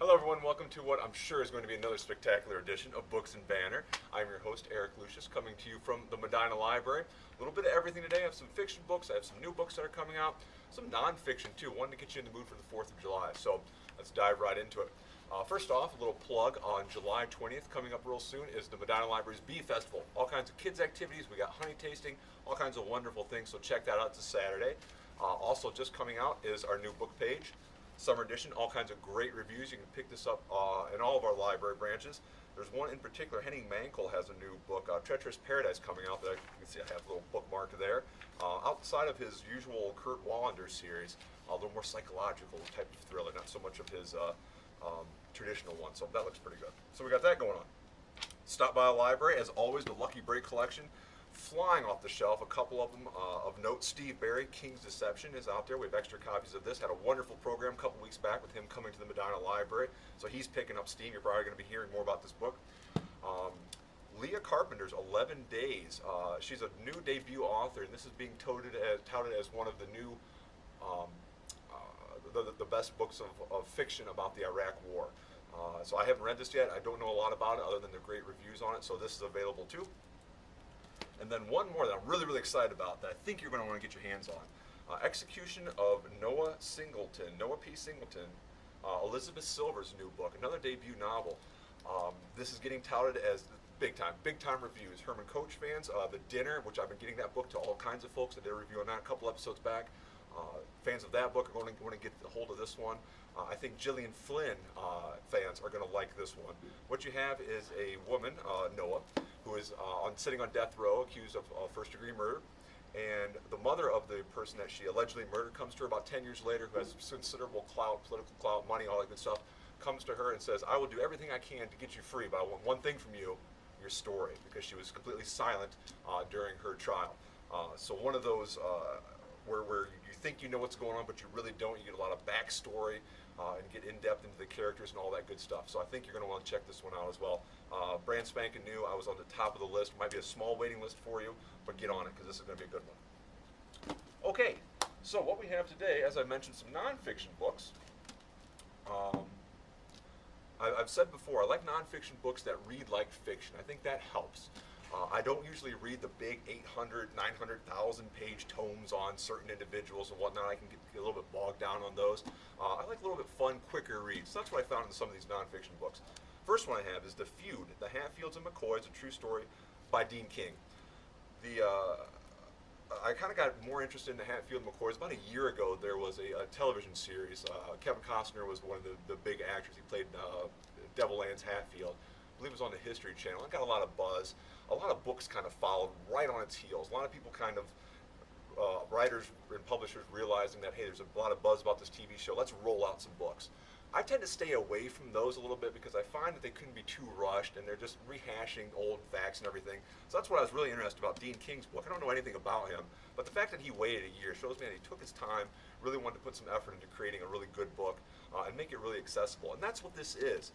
Hello everyone, welcome to what I'm sure is going to be another spectacular edition of Books and Banter. I'm your host Eric Lucius, coming to you from the Medina Library. A little bit of everything today. I have some fiction books, I have some new books that are coming out, some non-fiction too, wanting to get you in the mood for the 4th of July. So let's dive right into it. First off, a little plug on July 20th, coming up real soon, is the Medina Library's Bee Festival. All kinds of kids activities, we got honey tasting, all kinds of wonderful things, so check that out. It's a Saturday. Also just coming out is our new book page. Summer edition, all kinds of great reviews. You can pick this up in all of our library branches. There's one in particular, Henning Mankell has a new book, Treacherous Paradise, coming out that you can see I have a little bookmark there. Outside of his usual Kurt Wallander series, a little more psychological type of thriller, not so much of his traditional one, so that looks pretty good. So we got that going on. Stop by the library, as always, the Lucky Break collection. Flying off the shelf, a couple of them of note. Steve Barry, King's Deception, is out there. We have extra copies of this. Had a wonderful program a couple weeks back with him coming to the Medina Library, so he's picking up steam. You're probably going to be hearing more about this book. Leah Carpenter's 11 Days. She's a new debut author, and this is being touted as one of the new, the best books of fiction about the Iraq War. So I haven't read this yet. I don't know a lot about it other than the great reviews on it, so this is available too. And then one more that I'm really, really excited about that I think you're going to want to get your hands on. Execution of Noah P. Singleton, Elizabeth Silver's new book, another debut novel. This is getting touted as big time reviews. Herman Coach fans, The Dinner, which I've been getting that book to all kinds of folks. I did a review on that a couple episodes back. Fans of that book are going to get a hold of this one. I think Gillian Flynn fans are going to like this one. What you have is a woman, Noah, who is sitting on death row, accused of first-degree murder, and the mother of the person that she allegedly murdered comes to her about 10 years later, who has considerable clout, political clout, money, all that good stuff, comes to her and says, "I will do everything I can to get you free, but I want one thing from you, your story," because she was completely silent during her trial. So one of those where you think you know what's going on, but you really don't. You get a lot of backstory and get in-depth into the characters and all that good stuff. So I think you're going to want to check this one out as well. Brand spanking new. I was on the top of the list. Might be a small waiting list for you, but get on it because this is going to be a good one. Okay, so what we have today, as I mentioned, some nonfiction books. I've said before, I like nonfiction books that read like fiction. I think that helps. I don't usually read the big 800, 900,000 page tomes on certain individuals and whatnot. I can get a little bit bogged down on those. I like a little bit fun, quicker reads. So that's what I found in some of these nonfiction books. First one I have is The Feud, The Hatfields and McCoys, a true story by Dean King. I kind of got more interested in the Hatfield and McCoys. About a year ago, there was a television series. Kevin Costner was one of the big actors. He played Devil Anse Hatfield. I believe it was on the History Channel. It got a lot of buzz. A lot of books kind of followed right on its heels. A lot of people kind of, writers and publishers realizing that, hey, there's a lot of buzz about this TV show. Let's roll out some books. I tend to stay away from those a little bit because I find that they couldn't be too rushed and they're just rehashing old facts and everything. So that's what I was really interested about Dean King's book. I don't know anything about him, but the fact that he waited a year shows me that he took his time, really wanted to put some effort into creating a really good book and make it really accessible. And that's what this is.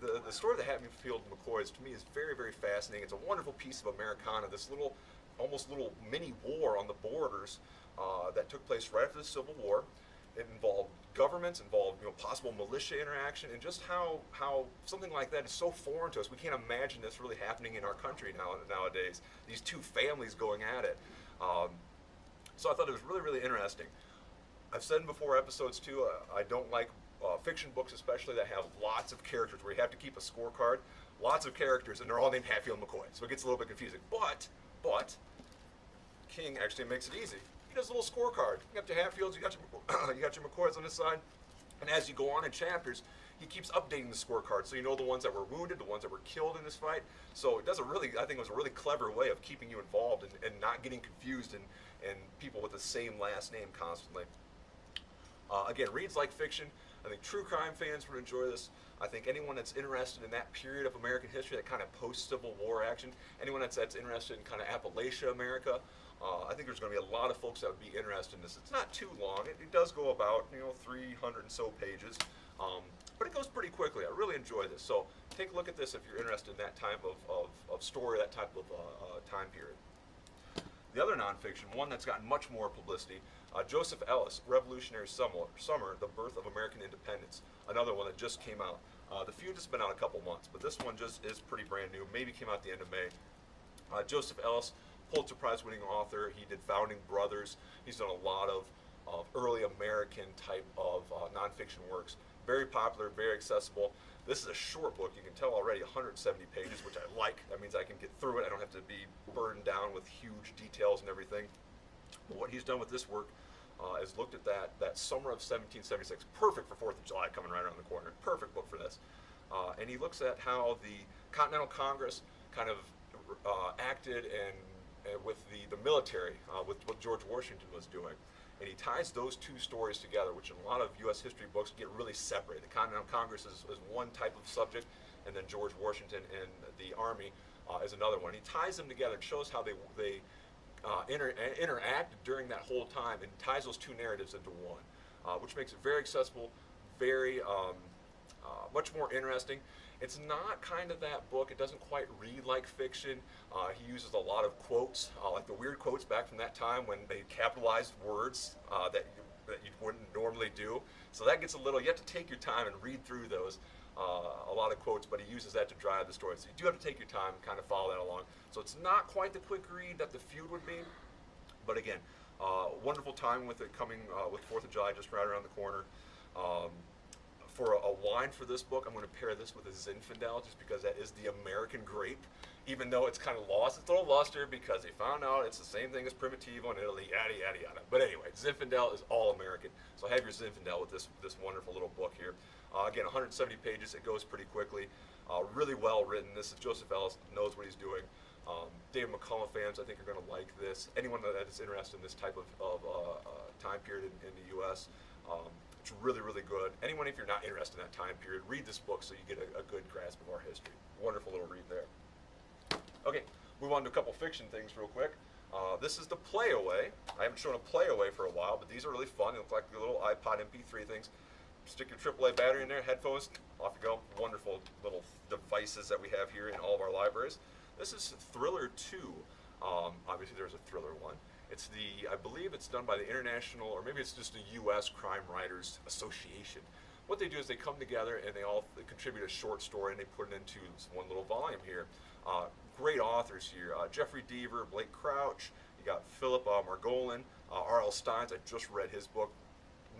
The story of the Hatfield and McCoys to me is very, very fascinating. It's a wonderful piece of Americana, this almost little mini war on the borders that took place right after the Civil War. It involved governments, involved possible militia interaction, and just how something like that is so foreign to us. We can't imagine this really happening in our country nowadays. These two families going at it. So I thought it was really, really interesting. I've said in before episodes too, I don't like fiction books especially that have lots of characters where you have to keep a scorecard. Lots of characters, and they're all named Hatfield and McCoy, so it gets a little bit confusing. But King actually makes it easy. He does a little scorecard. You got your Hatfields, you got your McCoys on this side, and as you go on in chapters, he keeps updating the scorecard, so you know the ones that were wounded, the ones that were killed in this fight. So it does I think it was a really clever way of keeping you involved and not getting confused and people with the same last name constantly. Again, reads like fiction. I think true crime fans would enjoy this. I think anyone that's interested in that period of American history, that kind of post-Civil War action, anyone that's interested in kind of Appalachia America, I think there's going to be a lot of folks that would be interested in this. It's not too long. It does go about 300 and so pages, but it goes pretty quickly. I really enjoy this. So take a look at this if you're interested in that type of story, that type of time period. The other nonfiction, one that's gotten much more publicity, Joseph Ellis, Revolutionary Summer, The Birth of American Independence, another one that just came out. The Feud has been out a couple months, but this one just is pretty brand new, maybe came out at the end of May. Joseph Ellis, Pulitzer Prize winning author, he did Founding Brothers, he's done a lot of early American type of nonfiction works. Very popular, very accessible. This is a short book, you can tell already, 170 pages, which I like. That means I can get through it. I don't have to be burdened down with huge details and everything. But what he's done with this work is looked at that summer of 1776, perfect for 4th of July coming right around the corner, perfect book for this. And he looks at how the Continental Congress kind of acted and with the military, with what George Washington was doing. And he ties those two stories together, which in a lot of U.S. history books get really separated. The Continental Congress is one type of subject, and then George Washington and the Army is another one. He ties them together and shows how they interacted during that whole time, and ties those two narratives into one, which makes it very accessible, very much more interesting. It's not kind of that book. It doesn't quite read like fiction. He uses a lot of quotes, like the weird quotes back from that time when they capitalized words that you wouldn't normally do. So that gets a little, you have to take your time and read through those, a lot of quotes, but he uses that to drive the story. So you do have to take your time and kind of follow that along. So it's not quite the quick read that the Feud would be, but again, wonderful time with it coming with 4th of July just right around the corner. For a wine for this book, I'm going to pair this with a Zinfandel, just because that is the American grape. Even though it's kind of lost its little luster because they found out it's the same thing as Primitivo in Italy, yada, yada, yada. But anyway, Zinfandel is all American. So have your Zinfandel with this wonderful little book here. Again, 170 pages. It goes pretty quickly. Really well written. This is Joseph Ellis, knows what he's doing. David McCullough fans, I think, are going to like this. Anyone that is interested in this type of time period in the U.S., it's really, really good. Anyone, if you're not interested in that time period, read this book so you get a good grasp of our history. Wonderful little read there. Okay, move on to a couple fiction things real quick. This is the Playaway. I haven't shown a Playaway for a while, but these are really fun. They look like the little iPod MP3 things. Stick your AAA battery in there, headphones, off you go. Wonderful little devices that we have here in all of our libraries. This is Thriller 2. Obviously, there's a Thriller 1. It's I believe it's done by the International, or maybe it's just the U.S. Crime Writers Association. What they do is they come together and they contribute a short story and they put it into one little volume here. Great authors here: Jeffrey Deaver, Blake Crouch. You got Philip Margolin, R.L. Steins. I just read his book.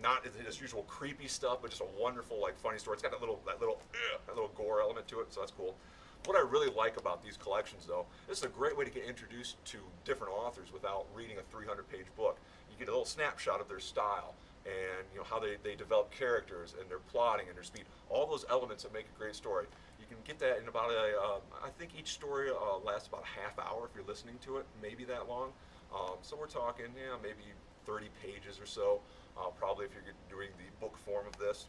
Not his usual creepy stuff, but just a wonderful, funny story. It's got that little gore element to it, so that's cool. What I really like about these collections, though, this is a great way to get introduced to different authors without reading a 300-page book. You get a little snapshot of their style and how they develop characters and their plotting and their speed. All those elements that make a great story. You can get that in about I think each story lasts about a half hour if you're listening to it, maybe that long. So we're talking, maybe 30 pages or so, probably if you're doing the book form of this.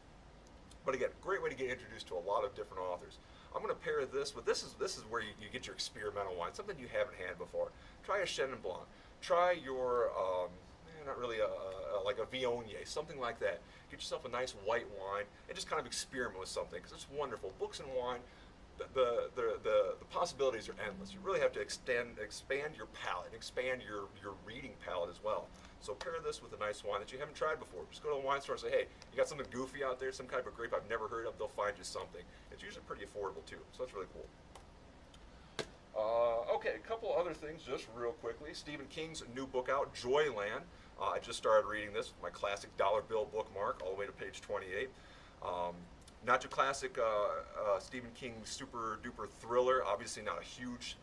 But again, great way to get introduced to a lot of different authors. I'm going to pair this with, this is where you get your experimental wine, something you haven't had before. Try a Chenin Blanc. Try your, not really like a Viognier, something like that. Get yourself a nice white wine and just kind of experiment with something, because it's wonderful. Books and wine, the possibilities are endless. You really have to expand your palate, expand your reading palate as well. So pair this with a nice wine that you haven't tried before. Just go to the wine store and say, hey, you got something goofy out there, some kind of a grape I've never heard of, they'll find you something. It's usually pretty affordable too, so that's really cool. Okay, a couple other things just real quickly. Stephen King's new book out, Joyland. I just started reading this with my classic dollar bill bookmark all the way to page 28. Not your classic Stephen King super duper thriller, obviously not a huge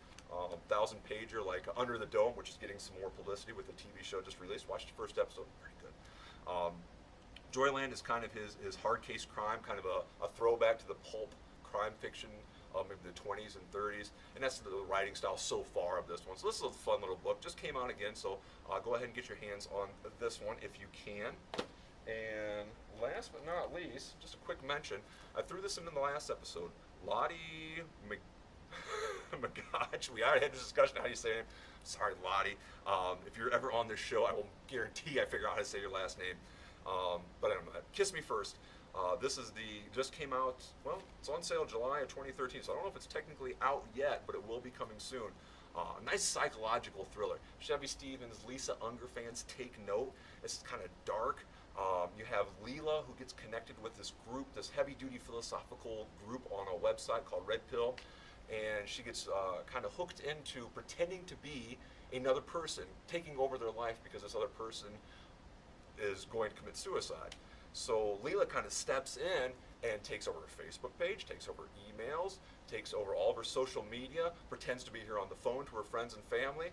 1,000-pager like Under the Dome, which is getting some more publicity with the TV show just released. Watched the first episode, pretty good. Joyland is kind of his hard case crime, kind of a throwback to the pulp crime fiction of maybe the 20s and 30s, and that's the writing style so far of this one. So this is a fun little book, just came out again, so go ahead and get your hands on this one if you can. And last but not least, just a quick mention, I threw this in the last episode, Lottie McGodge. We already had this discussion how you say it. Sorry, Lottie. If you're ever on this show, I will guarantee I figure out how to say your last name. But I don't know that. Kiss Me First. This is just came out, well, it's on sale July of 2013, so I don't know if it's technically out yet, but it will be coming soon. Nice psychological thriller. Chevy Stevens, Lisa Unger fans, take note. It's kind of dark. You have Leela, who gets connected with this group, this heavy-duty philosophical group on a website called Red Pill, and she gets kind of hooked into pretending to be another person, taking over their life because this other person is going to commit suicide. So Leela kind of steps in and takes over her Facebook page, takes over emails, takes over all of her social media, pretends to be here on the phone to her friends and family.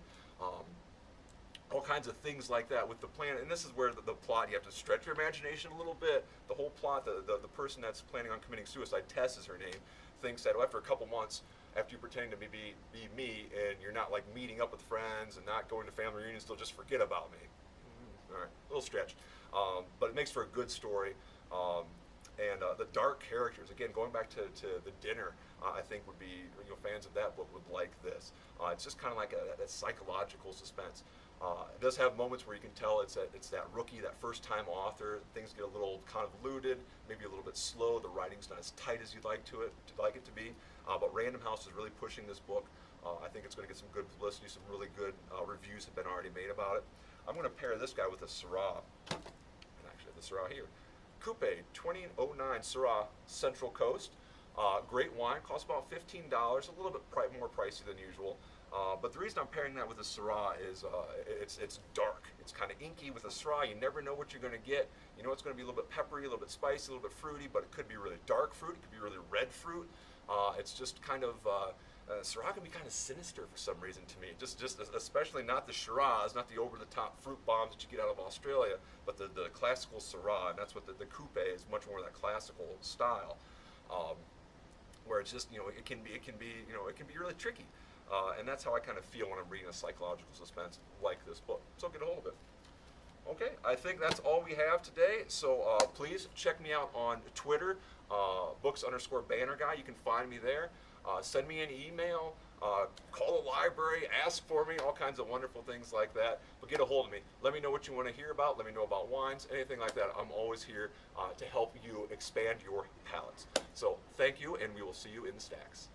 All kinds of things like that with the plan. And this is where the plot, you have to stretch your imagination a little bit. The whole plot, the person that's planning on committing suicide, Tess is her name, thinks that after a couple months, after you pretending to be me, and you're not like meeting up with friends and not going to family reunions, they'll just forget about me. All right, a little stretch. But it makes for a good story. And the dark characters, again, going back to the dinner, I think would be, fans of that book would like this. It's just kind of like a psychological suspense. It does have moments where you can tell it's that rookie, that first-time author. Things get a little convoluted, maybe a little bit slow. The writing's not as tight as you'd like it to be. But Random House is really pushing this book. I think it's going to get some good publicity. Some really good reviews have been already made about it. I'm going to pair this guy with a Syrah. And actually, the Syrah here. Coupe 2009 Syrah Central Coast. Great wine, costs about $15, a little bit more pricey than usual. But the reason I'm pairing that with a Syrah is it's dark. It's kind of inky with a Syrah. You never know what you're going to get. You know it's going to be a little bit peppery, a little bit spicy, a little bit fruity, but it could be really dark fruit. It could be really red fruit. It's just kind of Syrah can be kind of sinister for some reason to me. Just especially not the Shiraz, not the over-the-top fruit bombs that you get out of Australia, but the classical Syrah, and that's what the coupe is, much more that classical style, where it's just it can be really tricky, and that's how I kind of feel when I'm reading a psychological suspense like this book. So get a hold of it. Okay, I think that's all we have today. So please check me out on Twitter, books_banner guy. You can find me there. Send me an email, call the library, ask for me, all kinds of wonderful things like that. But get a hold of me. Let me know what you want to hear about. Let me know about wines, anything like that. I'm always here to help you expand your palates. So thank you, and we will see you in the stacks.